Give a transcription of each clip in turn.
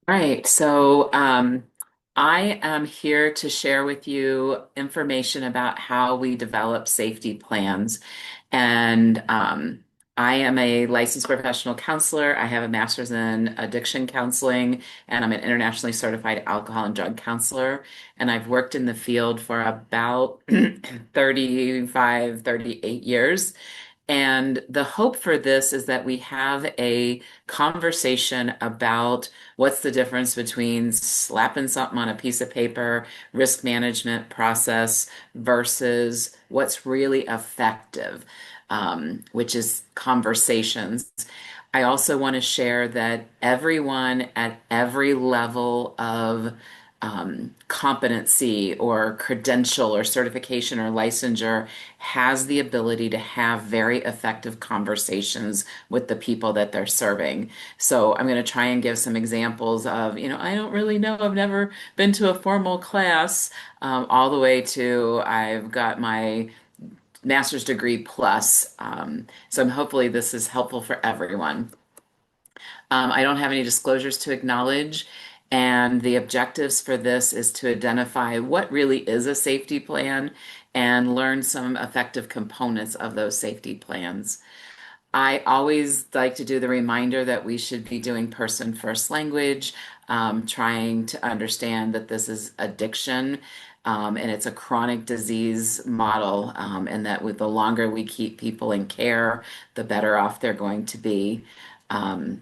All right, I am here to share with you information about how we develop safety plans. And I am a licensed professional counselor. I have a master's in addiction counseling, and I'm an internationally certified alcohol and drug counselor. And I've worked in the field for about 35, 38 years. And the hope for this is that we have a conversation about what's the difference between slapping something on a piece of paper, risk management process, versus what's really effective, which is conversations. I also want to share that everyone at every level of competency or credential or certification or licensure has the ability to have very effective conversations with the people that they're serving. So I'm going to try and give some examples of, I don't really know, I've never been to a formal class, all the way to I've got my master's degree plus. So hopefully this is helpful for everyone. I don't have any disclosures to acknowledge. And the objectives for this is to identify what really is a safety plan and learn some effective components of those safety plans. I always like to do the reminder that we should be doing person first language, trying to understand that this is addiction, and it's a chronic disease model, and that with the longer we keep people in care, the better off they're going to be. Um,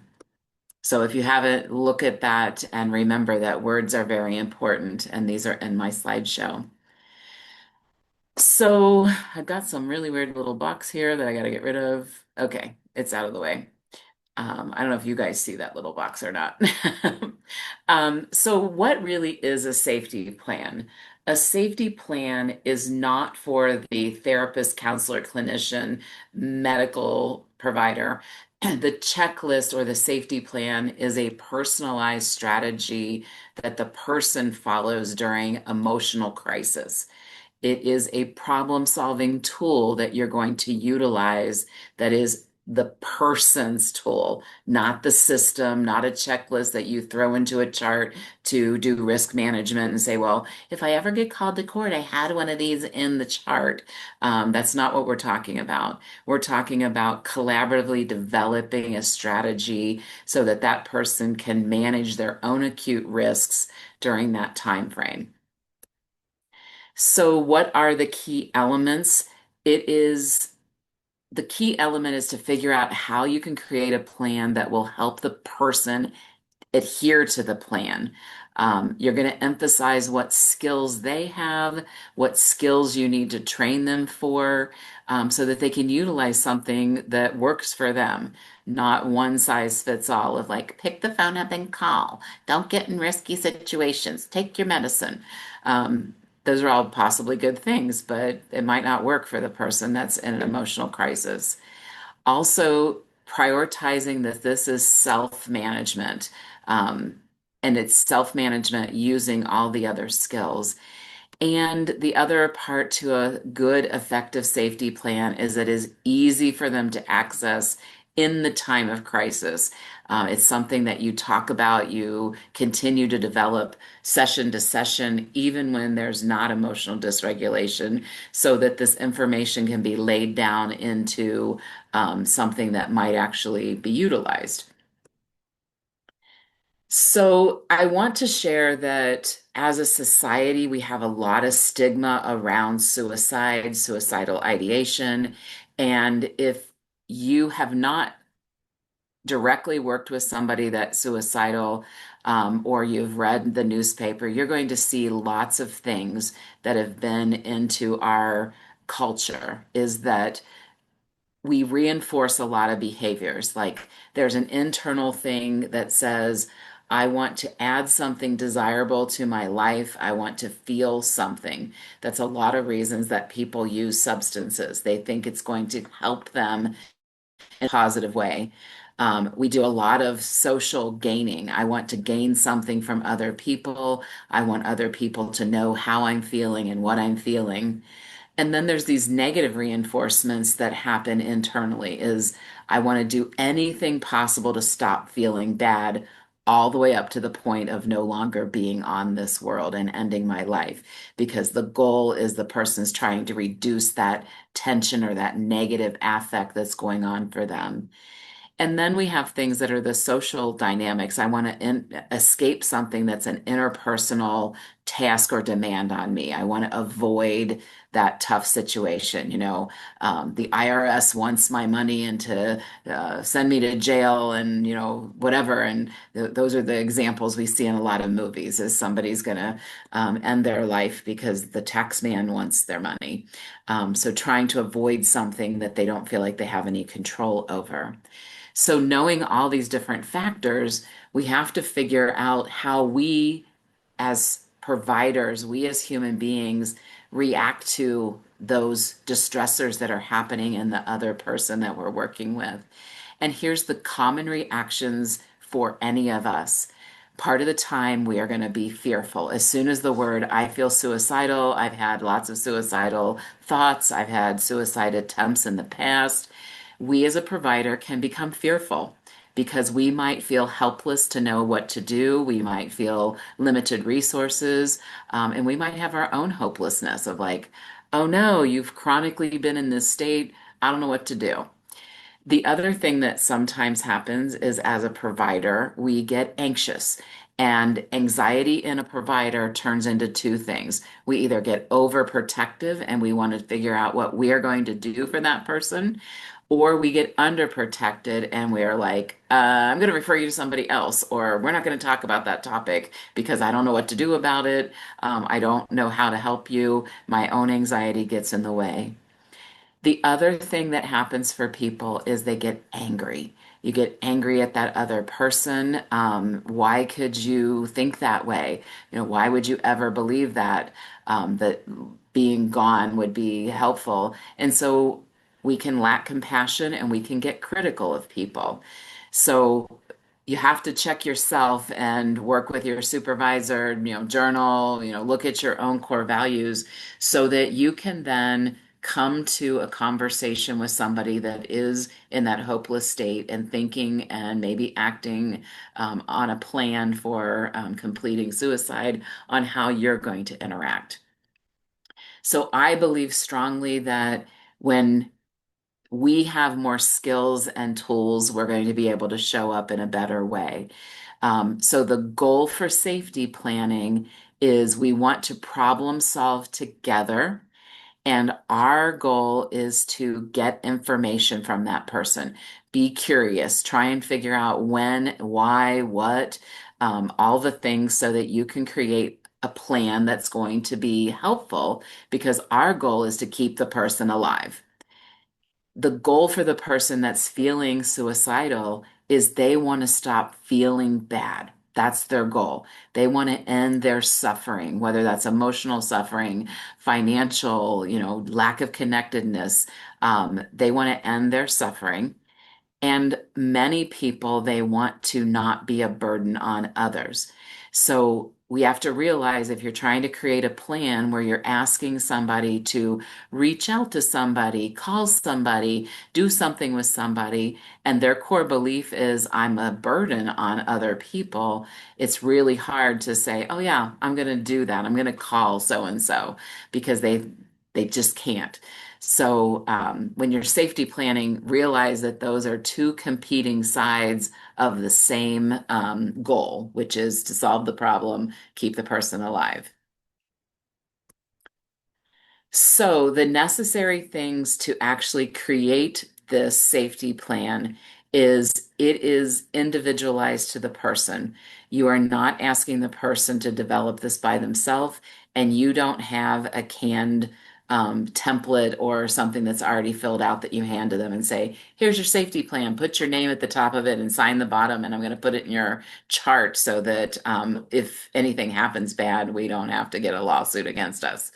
so if you haven't, look at that and remember that words are very important, and these are in my slideshow. So I've got some really weird little box here that I got to get rid of. Okay, it's out of the way. I don't know if you guys see that little box or not. So what really is a safety plan? A safety plan is not for the therapist, counselor, clinician, medical provider. The checklist or the safety plan is a personalized strategy that the person follows during emotional crisis. It is a problem-solving tool that you're going to utilize that is the person's tool, not the system, not a checklist that you throw into a chart to do risk management and say, well, if I ever get called to court, I had one of these in the chart. That's not what we're talking about. We're talking about collaboratively developing a strategy so that that person can manage their own acute risks during that time frame. So, what are the key elements? It is the key element is to figure out how you can create a plan that will help the person adhere to the plan. You're going to emphasize what skills they have, what skills you need to train them for, so that they can utilize something that works for them, not one size fits all of like, pick the phone up and call. Don't get in risky situations. Take your medicine. Those are all possibly good things, but it might not work for the person that's in an emotional crisis. Also, prioritizing that this is self-management, um, and it's self-management using all the other skills. And the other part to a good, effective safety plan is it is easy for them to access in the time of crisis. It's something that you talk about, you continue to develop session to session, even when there's not emotional dysregulation, so that this information can be laid down into something that might actually be utilized. So I want to share that as a society, we have a lot of stigma around suicide, suicidal ideation. And if you have not directly worked with somebody that's suicidal, or you've read the newspaper, you're going to see lots of things that have been into our culture is that we reinforce a lot of behaviors. Like there's an internal thing that says, I want to add something desirable to my life. I want to feel something. That's a lot of reasons that people use substances. They think it's going to help them in a positive way. We do a lot of social gaining. I want to gain something from other people. I want other people to know how I'm feeling and what I'm feeling. And then there's these negative reinforcements that happen internally is I want to do anything possible to stop feeling bad all the way up to the point of no longer being on this world and ending my life, because the goal is the person's trying to reduce that tension or that negative affect that's going on for them. And then we have things that are the social dynamics. I want to escape something that's an interpersonal task or demand on me. I want to avoid that tough situation. The IRS wants my money and to send me to jail and, whatever. And those are the examples we see in a lot of movies is somebody's going to end their life because the tax man wants their money. So trying to avoid something that they don't feel like they have any control over. So, knowing all these different factors, we have to figure out how we, as providers, we as human beings, react to those distressors that are happening in the other person that we're working with. And here's the common reactions for any of us. Part of the time, we are going to be fearful. As soon as the word, I feel suicidal, I've had lots of suicidal thoughts, I've had suicide attempts in the past, we as a provider can become fearful because we might feel helpless to know what to do. We might feel limited resources, and we might have our own hopelessness of like, oh no, you've chronically been in this state. I don't know what to do. The other thing that sometimes happens is as a provider, we get anxious. And anxiety in a provider turns into two things. We either get overprotective and we want to figure out what we are going to do for that person, or we get underprotected and we're like, I'm going to refer you to somebody else, or we're not going to talk about that topic because I don't know what to do about it. I don't know how to help you. My own anxiety gets in the way. The other thing that happens for people is they get angry. You get angry at that other person. Why could you think that way? Why would you ever believe that that being gone would be helpful? And so we can lack compassion and we can get critical of people. So you have to check yourself and work with your supervisor, journal, look at your own core values so that you can then come to a conversation with somebody that is in that hopeless state and thinking and maybe acting on a plan for completing suicide on how you're going to interact. So I believe strongly that when we have more skills and tools, we're going to be able to show up in a better way. So the goal for safety planning is we want to problem solve together, and our goal is to get information from that person. Be curious, try and figure out when, why, what, all the things so that you can create a plan that's going to be helpful because our goal is to keep the person alive. The goal for the person that's feeling suicidal is they want to stop feeling bad. That's their goal. They want to end their suffering, whether that's emotional suffering, financial, lack of connectedness. They want to end their suffering. And many people, they want to not be a burden on others. So we have to realize if you're trying to create a plan where you're asking somebody to reach out to somebody, call somebody, do something with somebody, and their core belief is, I'm a burden on other people, it's really hard to say, oh yeah, I'm going to do that. I'm going to call so and so because they just can't. So when you're safety planning, realize that those are two competing sides of the same goal, which is to solve the problem, keep the person alive. So the necessary things to actually create this safety plan is it is individualized to the person. You are not asking the person to develop this by themselves, and you don't have a canned template or something that's already filled out that you hand to them and say, here's your safety plan, put your name at the top of it and sign the bottom, and I'm going to put it in your chart so that if anything happens bad, we don't have to get a lawsuit against us.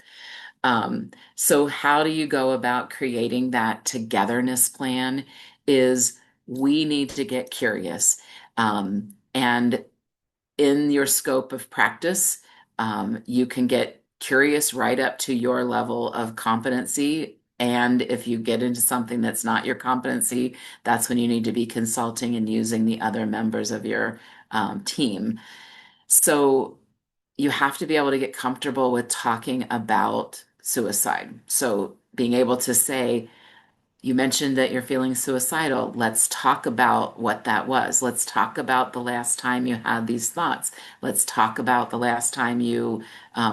So how do you go about creating that togetherness plan is we need to get curious. And in your scope of practice, you can get curious right up to your level of competency. And if you get into something that's not your competency, that's when you need to be consulting and using the other members of your team. So you have to be able to get comfortable with talking about suicide. So being able to say, you mentioned that you're feeling suicidal. Let's talk about what that was. Let's talk about the last time you had these thoughts. Let's talk about the last time you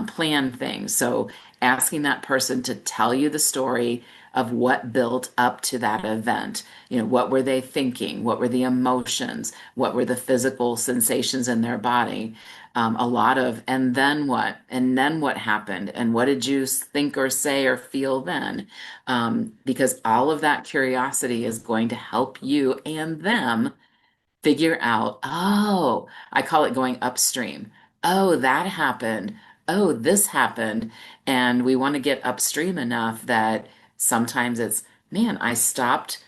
planned things. So, asking that person to tell you the story of what built up to that event. You know, what were they thinking? What were the emotions? What were the physical sensations in their body? A lot of, and then what? And then what happened? And what did you think or say or feel then? Because all of that curiosity is going to help you and them figure out, oh, I call it going upstream. Oh, that happened. Oh, this happened. And we want to get upstream enough that sometimes it's, man, I stopped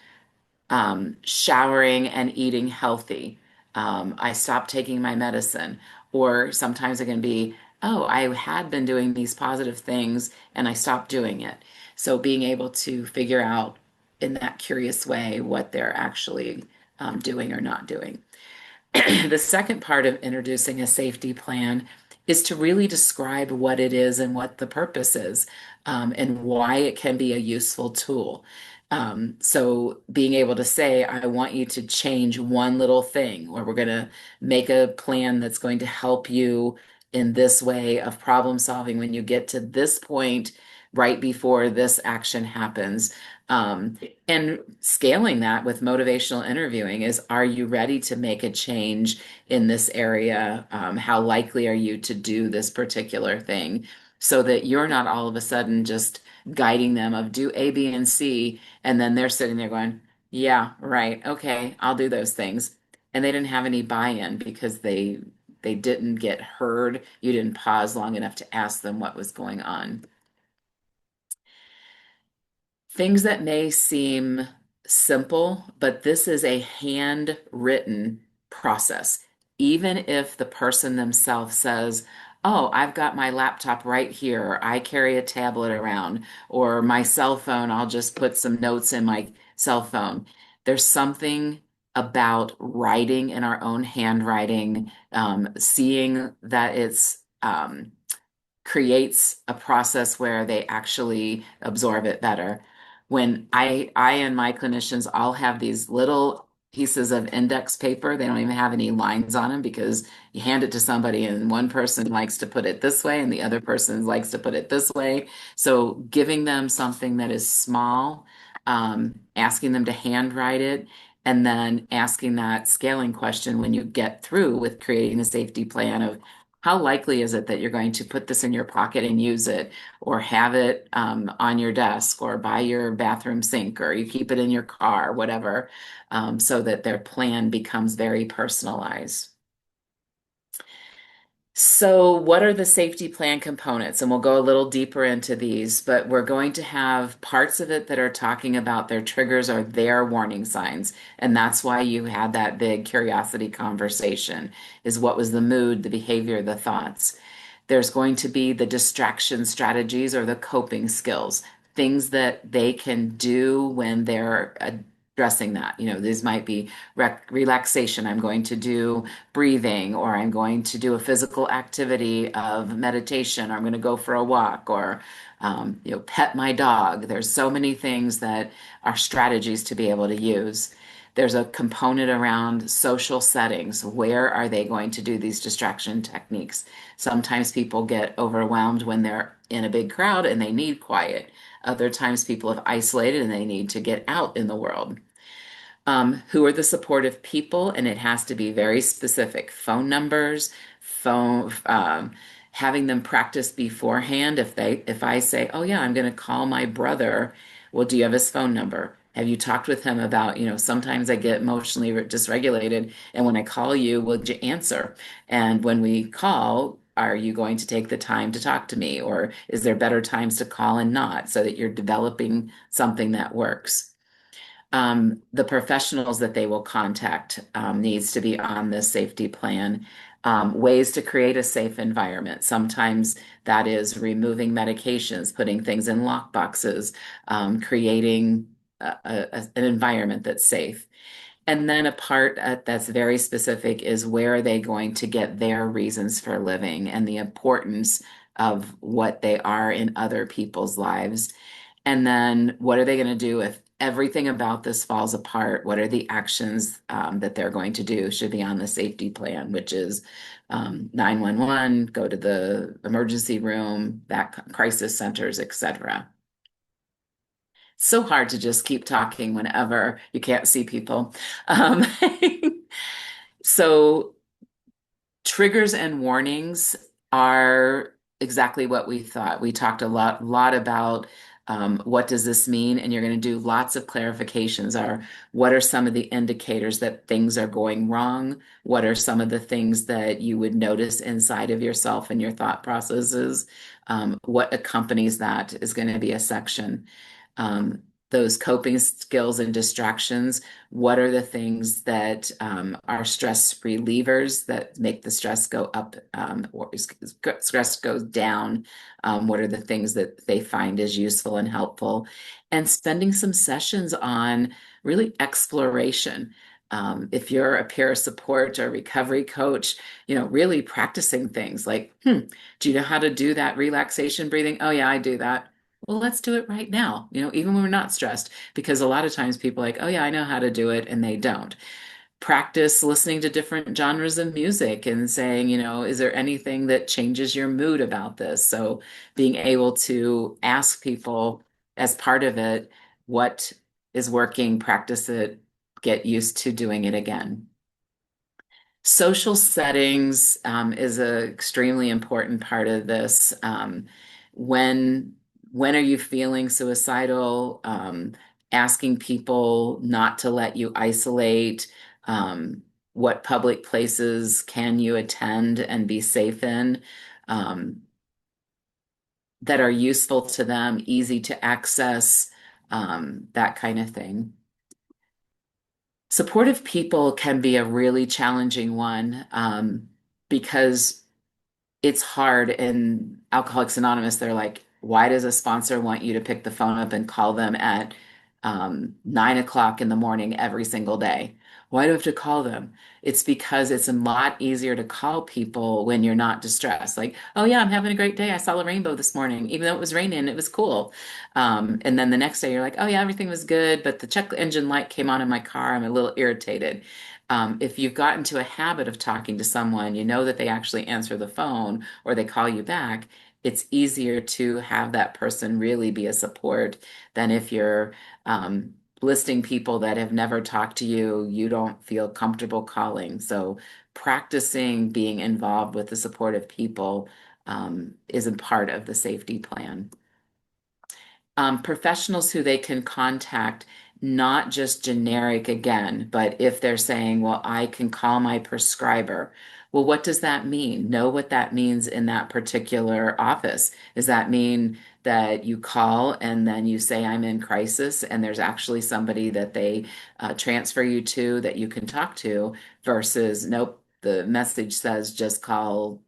showering and eating healthy. I stopped taking my medicine. Or sometimes it can be, oh, I had been doing these positive things and I stopped doing it. So being able to figure out in that curious way what they're actually doing or not doing. The second part of introducing a safety plan is to really describe what it is and what the purpose is, and why it can be a useful tool. So being able to say, I want you to change one little thing, or we're going to make a plan that's going to help you in this way of problem solving when you get to this point right before this action happens. And scaling that with motivational interviewing is, are you ready to make a change in this area? How likely are you to do this particular thing? So that you're not all of a sudden just guiding them of do A, B, and C, and then they're sitting there going, yeah, right, okay, I'll do those things. And they didn't have any buy-in because they didn't get heard. You didn't pause long enough to ask them what was going on. Things that may seem simple, but this is a handwritten process. Even if the person themselves says, oh, I've got my laptop right here, or I carry a tablet around, or my cell phone, I'll just put some notes in my cell phone. There's something about writing in our own handwriting, seeing that it's creates a process where they actually absorb it better. When I and my clinicians all have these little pieces of index paper, they don't even have any lines on them because you hand it to somebody and one person likes to put it this way and the other person likes to put it this way. So giving them something that is small, asking them to handwrite it, and then asking that scaling question when you get through with creating a safety plan of how likely is it that you're going to put this in your pocket and use it, or have it on your desk, or by your bathroom sink, or you keep it in your car, whatever, so that their plan becomes very personalized. So, what are the safety plan components? And we'll go a little deeper into these, but we're going to have parts of it that are talking about their triggers or their warning signs. And that's why you had that big curiosity conversation, is what was the mood, the behavior, the thoughts. There's going to be the distraction strategies or the coping skills, things that they can do when they're addressing that. You know, these might be relaxation. I'm going to do breathing, or I'm going to do a physical activity of meditation, or I'm going to go for a walk, or pet my dog. There's so many things that are strategies to be able to use. There's a component around social settings. Where are they going to do these distraction techniques? Sometimes people get overwhelmed when they're in a big crowd and they need quiet. Other times people have isolated and they need to get out in the world. Who are the supportive people? And it has to be very specific. Phone numbers, having them practice beforehand. If I say, oh yeah, I'm going to call my brother. Well, do you have his phone number? Have you talked with him about, sometimes I get emotionally dysregulated, and when I call you, will you answer? And when we call, are you going to take the time to talk to me? Or is there better times to call and not, so that you're developing something that works? The professionals that they will contact needs to be on this safety plan. Ways to create a safe environment. Sometimes that is removing medications, putting things in lock boxes, creating an environment that's safe. And then a part that's very specific is where are they going to get their reasons for living and the importance of what they are in other people's lives. And then what are they going to do if everything about this falls apart? What are the actions that they're going to do should be on the safety plan, which is 911, go to the emergency room, back crisis centers, etc. So hard to just keep talking whenever you can't see people. Um, so triggers and warnings are exactly what we thought. We talked a lot about what does this mean, and you're going to do lots of clarifications. Are what are some of the indicators that things are going wrong? What are some of the things that you would notice inside of yourself and your thought processes? What accompanies that is going to be a section. Um, those coping skills and distractions, what are the things that are stress relievers that make the stress go up or stress goes down? What are the things that they find is useful and helpful? And spending some sessions on really exploration. If you're a peer support or recovery coach, really practicing things like, do you know how to do that relaxation breathing? Oh, yeah, I do that. Well, let's do it right now, even when we're not stressed, because a lot of times people are like, oh, yeah, I know how to do it, and they don't. Practice listening to different genres of music and saying, is there anything that changes your mood about this? So being able to ask people as part of it, what is working, practice it, get used to doing it again. Social settings is an extremely important part of this. When when are you feeling suicidal? Asking people not to let you isolate. What public places can you attend and be safe in that are useful to them, easy to access, that kind of thing. Supportive people can be a really challenging one because it's hard. In Alcoholics Anonymous, they're like, why does a sponsor want you to pick the phone up and call them at 9 o'clock in the morning every single day? Why do I have to call them? It's because it's a lot easier to call people when you're not distressed. Like, oh yeah, I'm having a great day. I saw a rainbow this morning, even though it was raining, it was cool. And then the next day you're like, oh yeah, everything was good, but the check engine light came on in my car. I'm a little irritated. If you've gotten to a habit of talking to someone, you know that they actually answer the phone or they call you back, it's easier to have that person really be a support than if you're listing people that have never talked to you, you don't feel comfortable calling. So practicing being involved with the supportive people is a part of the safety plan. Professionals who they can contact, not just generic again, but if they're saying, well, I can call my prescriber. Well, what does that mean? Know what that means in that particular office. Does that mean that you call and then you say, I'm in crisis, and there's actually somebody that they transfer you to that you can talk to, versus, nope, the message says just call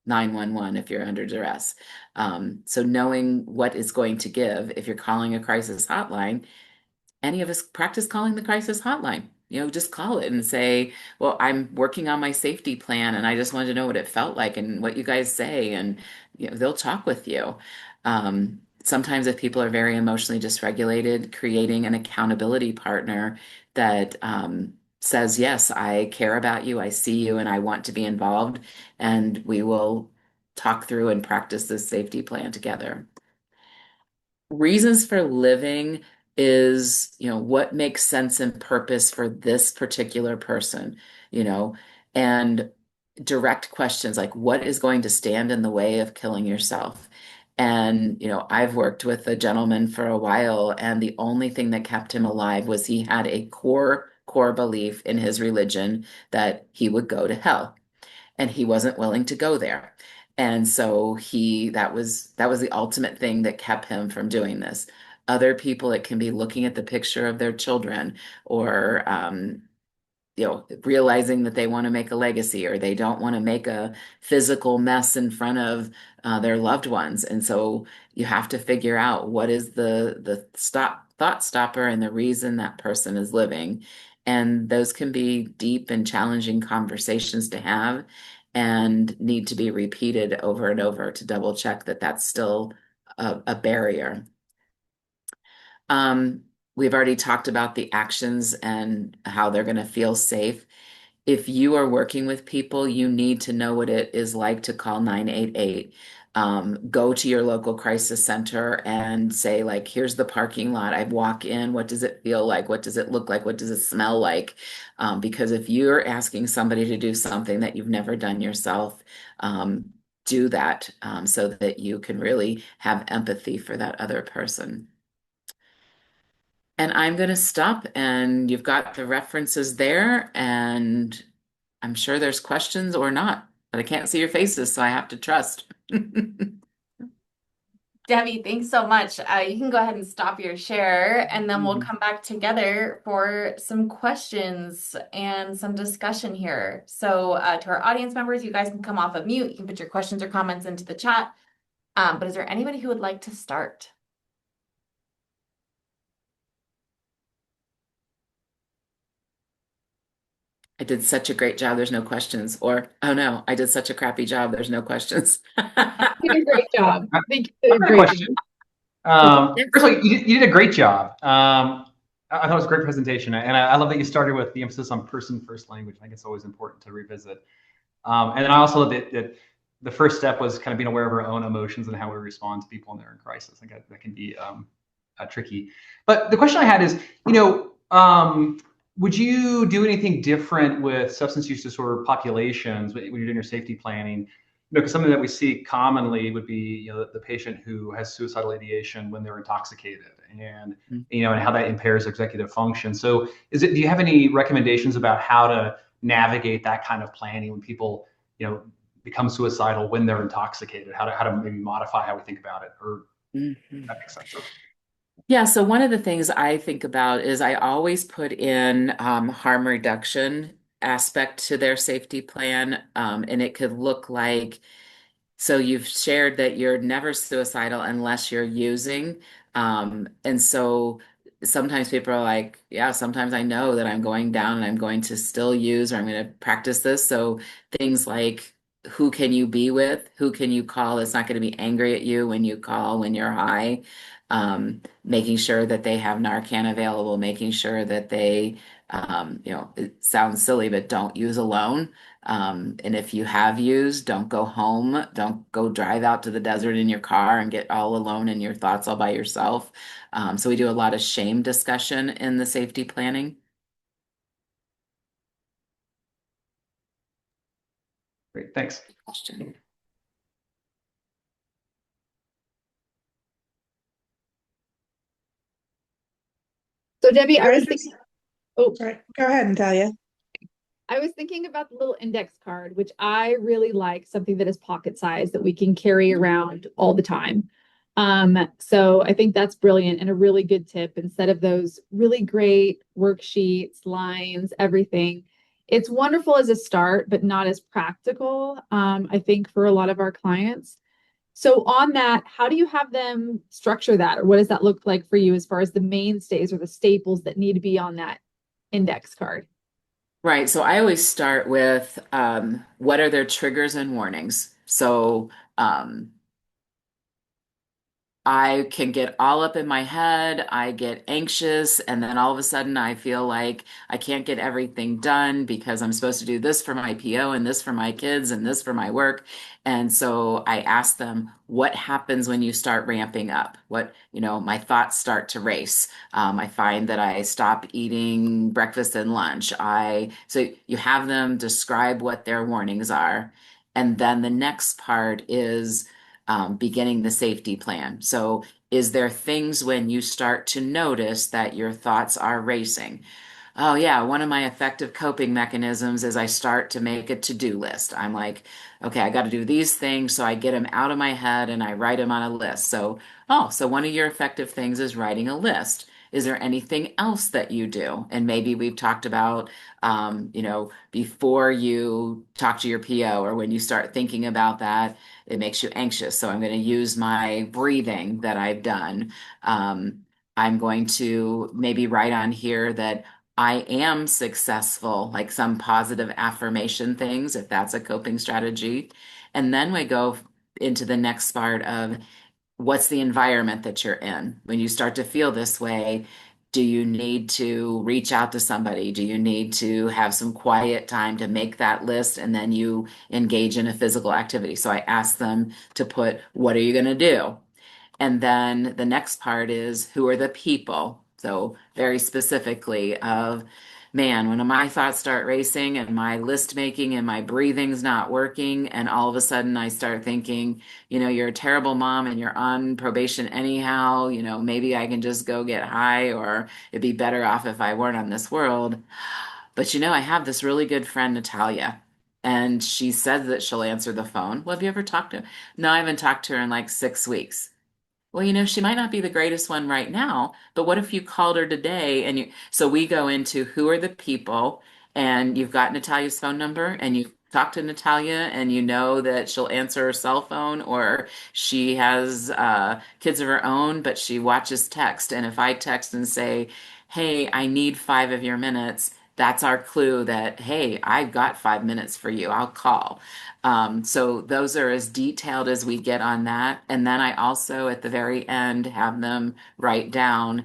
911 if you're under duress. So knowing what is going to give, if you're calling a crisis hotline, any of us practice calling the crisis hotline. Just call it and say, well, I'm working on my safety plan and I just wanted to know what it felt like and what you guys say. And they'll talk with you. Sometimes if people are very emotionally dysregulated, creating an accountability partner that says, yes, I care about you, I see you, and I want to be involved, and we will talk through and practice this safety plan together. Reasons for living is, what makes sense and purpose for this particular person, you know, and direct questions like what is going to stand in the way of killing yourself? And, I've worked with a gentleman for a while, and the only thing that kept him alive was he had a core belief in his religion that he would go to hell, and he wasn't willing to go there. And so that was the ultimate thing that kept him from doing this. Other people, it can be looking at the picture of their children, or realizing that they want to make a legacy, or they don't want to make a physical mess in front of their loved ones. And so you have to figure out what is the thought stopper and the reason that person is living, And those can be deep and challenging conversations to have and need to be repeated over and over to double check that that's still a barrier. Um, we've already talked about the actions and how they're going to feel safe. If you are working with people, you need to know what it is like to call 988. Go to your local crisis center and say, like, here's the parking lot. I walk in. What does it feel like? What does it look like? What does it smell like? Because if you're asking somebody to do something that you've never done yourself, do that so that you can really have empathy for that other person. And I'm going to stop, and you've got the references there, and I'm sure there's questions or not, but I can't see your faces, so I have to trust. Debbie, thanks so much. You can go ahead and stop your share, and then we'll Mhm. come back together for some questions and some discussion here. So, to our audience members, you guys can come off of mute. You can put your questions or comments into the chat. But is there anybody who would like to start? I did such a great job, there's no questions. Or, oh no, I did such a crappy job, there's no questions. You did a great job. I think you I've did a got a great question. job. Okay. First of all, you did a great job. I thought it was a great presentation, and I love that you started with the emphasis on person first language. I think it's always important to revisit. And then I also love that the first step was kind of being aware of our own emotions and how we respond to people when they're in crisis. I think that can be tricky. But the question I had is, would you do anything different with substance use disorder populations when you're doing your safety planning? Because something that we see commonly would be, the patient who has suicidal ideation when they're intoxicated, and and how that impairs executive function. So, do you have any recommendations about how to navigate that kind of planning when people, become suicidal when they're intoxicated? How to maybe modify how we think about it, or if Mhm. that makes sense. Yeah, so one of the things I think about is I always put in harm reduction aspect to their safety plan, and it could look like so you've shared that you're never suicidal unless you're using. And so sometimes people are like, yeah, sometimes I know that I'm going down and I'm going to still use or I'm going to practice this. So things like who can you be with? Who can you call that's not going to be angry at you when you call when you're high? Making sure that they have Narcan available, making sure that they, it sounds silly, but don't use alone. And if you have used, don't go home. Don't go drive out to the desert in your car and get all alone in your thoughts all by yourself. So we do a lot of shame discussion in the safety planning. Great, thanks. Question. So Debbie, I was just, oh, sorry, go ahead, Natalia. I was thinking about the little index card, which I really like, something that is pocket size that we can carry around all the time. So I think that's brilliant and a really good tip. Instead of those really great worksheets, lines, everything, it's wonderful as a start, but not as practical, I think, for a lot of our clients. So on that, how do you have them structure that, or what does that look like for you as far as the mainstays or the staples that need to be on that index card? Right. So I always start with what are their triggers and warnings? So I can get all up in my head. I get anxious, and then all of a sudden I feel like I can't get everything done because I'm supposed to do this for my PO and this for my kids and this for my work. And so I ask them, what happens when you start ramping up? My thoughts start to race. I find that I stop eating breakfast and lunch. So you have them describe what their warnings are. And then the next part is beginning the safety plan. So, is there things when you start to notice that your thoughts are racing? Oh, yeah, one of my effective coping mechanisms is I start to make a to-do list. I'm like, okay, I got to do these things. So I get them out of my head and I write them on a list. So one of your effective things is writing a list. Is there anything else that you do? And maybe we've talked about, before you talk to your PO or when you start thinking about that, it makes you anxious. So I'm going to use my breathing that I've done. I'm going to maybe write on here that I am successful, like some positive affirmation things, if that's a coping strategy. And then we go into the next part of what's the environment that you're in? When you start to feel this way, do you need to reach out to somebody? Do you need to have some quiet time to make that list and then you engage in a physical activity? So I ask them to put, what are you going to do? And then the next part is who are the people? So very specifically of, man, when my thoughts start racing and my list making and my breathing's not working, and all of a sudden I start thinking, you're a terrible mom and you're on probation anyhow, maybe I can just go get high, or it'd be better off if I weren't on this world. But I have this really good friend, Natalia, and she says that she'll answer the phone. Well, have you ever talked to her? No, I haven't talked to her in like 6 weeks. Well, she might not be the greatest one right now, but what if you called her today and so we go into who are the people, and you've got Natalia's phone number and you talk to Natalia and you know that she'll answer her cell phone, or she has kids of her own, but she watches text. And if I text and say, hey, I need 5 of your minutes, that's our clue that, hey, I've got 5 minutes for you. I'll call. So those are as detailed as we get on that. And then I also, at the very end, have them write down,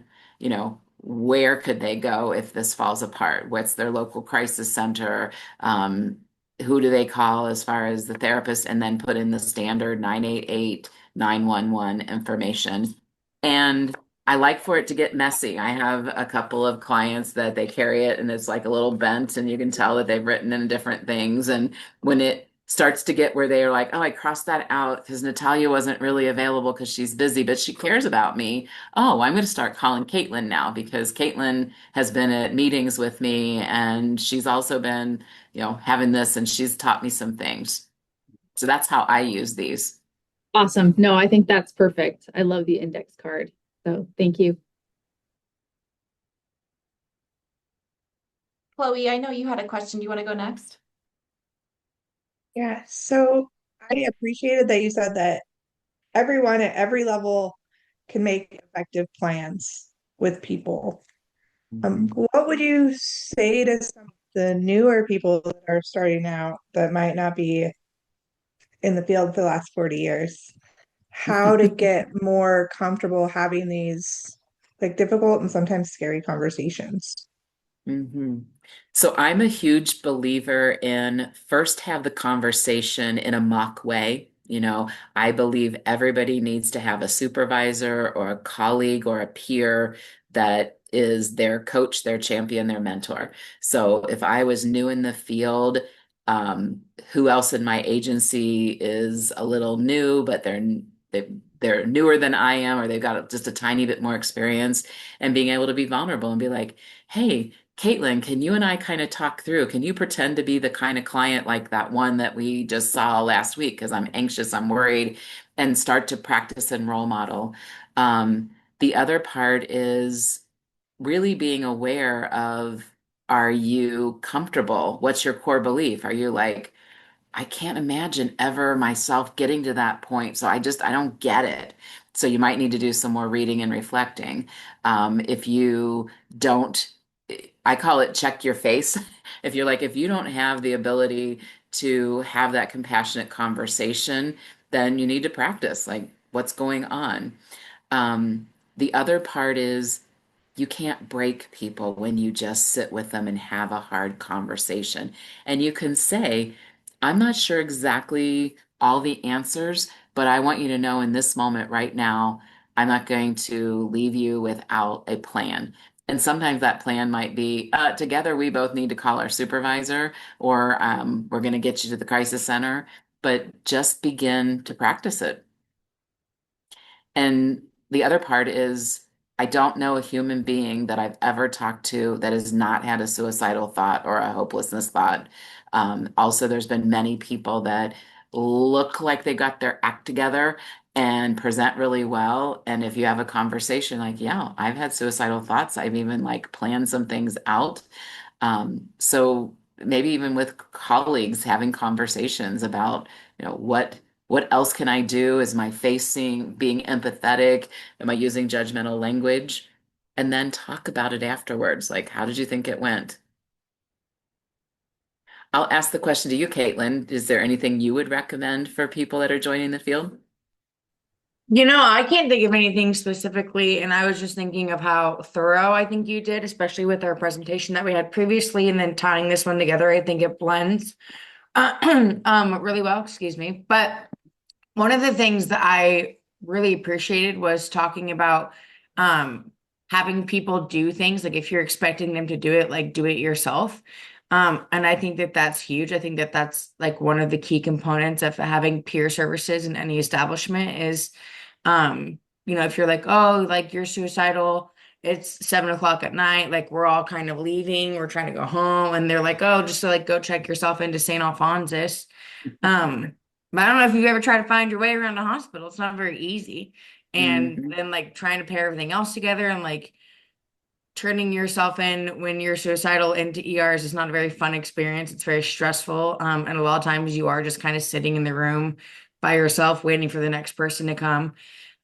where could they go if this falls apart? What's their local crisis center? Um, who do they call as far as the therapist? And then put in the standard 988, 911 information. And I like for it to get messy. I have a couple of clients that they carry it and it's like a little bent, and you can tell that they've written in different things. And when it starts to get where they are like, oh, I crossed that out because Natalia wasn't really available because she's busy, but she cares about me. Oh, I'm going to start calling Caitlin now because Caitlin has been at meetings with me and she's also been, having this, and she's taught me some things. So that's how I use these. Awesome. No, I think that's perfect. I love the index card. So thank you. Chloe, I know you had a question. Do you want to go next? Yeah, so I appreciated that you said that everyone at every level can make effective plans with people. Mhm. What would you say to some of the newer people that are starting out that might not be in the field for the last 40 years? How to get more comfortable having these like difficult and sometimes scary conversations? hmm So I'm a huge believer in first have the conversation in a mock way. I believe everybody needs to have a supervisor or a colleague or a peer that is their coach, their champion, their mentor. So if I was new in the field, um, who else in my agency is a little new, but they, they're newer than I am, or they've got just a tiny bit more experience, and being able to be vulnerable and be like, hey, Caitlin, can you and I kind of talk through? Can you pretend to be the kind of client like that one that we just saw last week? Because I'm anxious, I'm worried, and start to practice and role model. Um, the other part is really being aware of, are you comfortable? What's your core belief? Are you like, I can't imagine ever myself getting to that point. So I don't get it. So you might need to do some more reading and reflecting. If you don't, I call it check your face. If you're like, if you don't have the ability to have that compassionate conversation, then you need to practice like what's going on. The other part is you can't break people when you just sit with them and have a hard conversation. And you can say, I'm not sure exactly all the answers, but I want you to know in this moment right now, I'm not going to leave you without a plan. And sometimes that plan might be together, we both need to call our supervisor, or we're going to get you to the crisis center, but just begin to practice it. And the other part is, I don't know a human being that I've ever talked to that has not had a suicidal thought or a hopelessness thought. Also, there's been many people that look like they got their act together and present really well. And if you have a conversation like, yeah, I've had suicidal thoughts, I've even like planned some things out. So maybe even with colleagues, having conversations about, what else can I do? Is my face being empathetic? Am I using judgmental language? and then talk about it afterwards. Like, how did you think it went? I'll ask the question to you, Caitlin. Is there anything you would recommend for people that are joining the field? I can't think of anything specifically, and I was just thinking of how thorough I think you did, especially with our presentation that we had previously, and then tying this one together. I think it blends really well, excuse me. But one of the things that I really appreciated was talking about um having people do things like if you're expecting them to do it, like do it yourself. And I think that that's huge. I think that that's like one of the key components of having peer services in any establishment is if you're like, oh, like you're suicidal, it's 7 o'clock at night, like we're all kind of leaving, we're trying to go home, and they're like, oh, just to like go check yourself into St. Alphonsus. Um, but I don't know if you've ever tried to find your way around a hospital. It's not very easy. And Mhm. then like trying to pair everything else together and like turning yourself in when you're suicidal into ERs is not a very fun experience. It's very stressful. And a lot of times you are just kind of sitting in the room by yourself, waiting for the next person to come.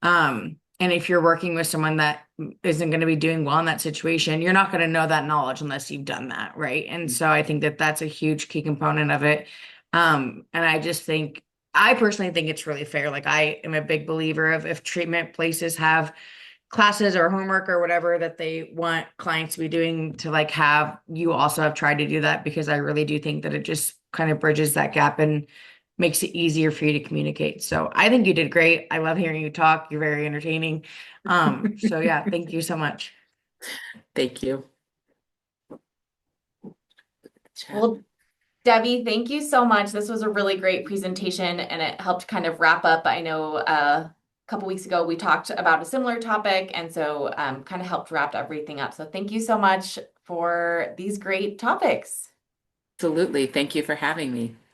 And if you're working with someone that isn't going to be doing well in that situation, you're not going to know that knowledge unless you've done that, right? And so I think that that's a huge key component of it. And I personally think it's really fair. Like I am a big believer of if treatment places have classes or homework or whatever that they want clients to be doing to like have you also have tried to do that because I really do think that it just kind of bridges that gap and makes it easier for you to communicate. So I think you did great. I love hearing you talk. You're very entertaining. So yeah, thank you so much. Thank you. Chat. Well, Debbie, thank you so much. This was a really great presentation and it helped kind of wrap up. I know a couple weeks ago we talked about a similar topic and so kind of helped wrap everything up. So thank you so much for these great topics. Absolutely. Thank you for having me.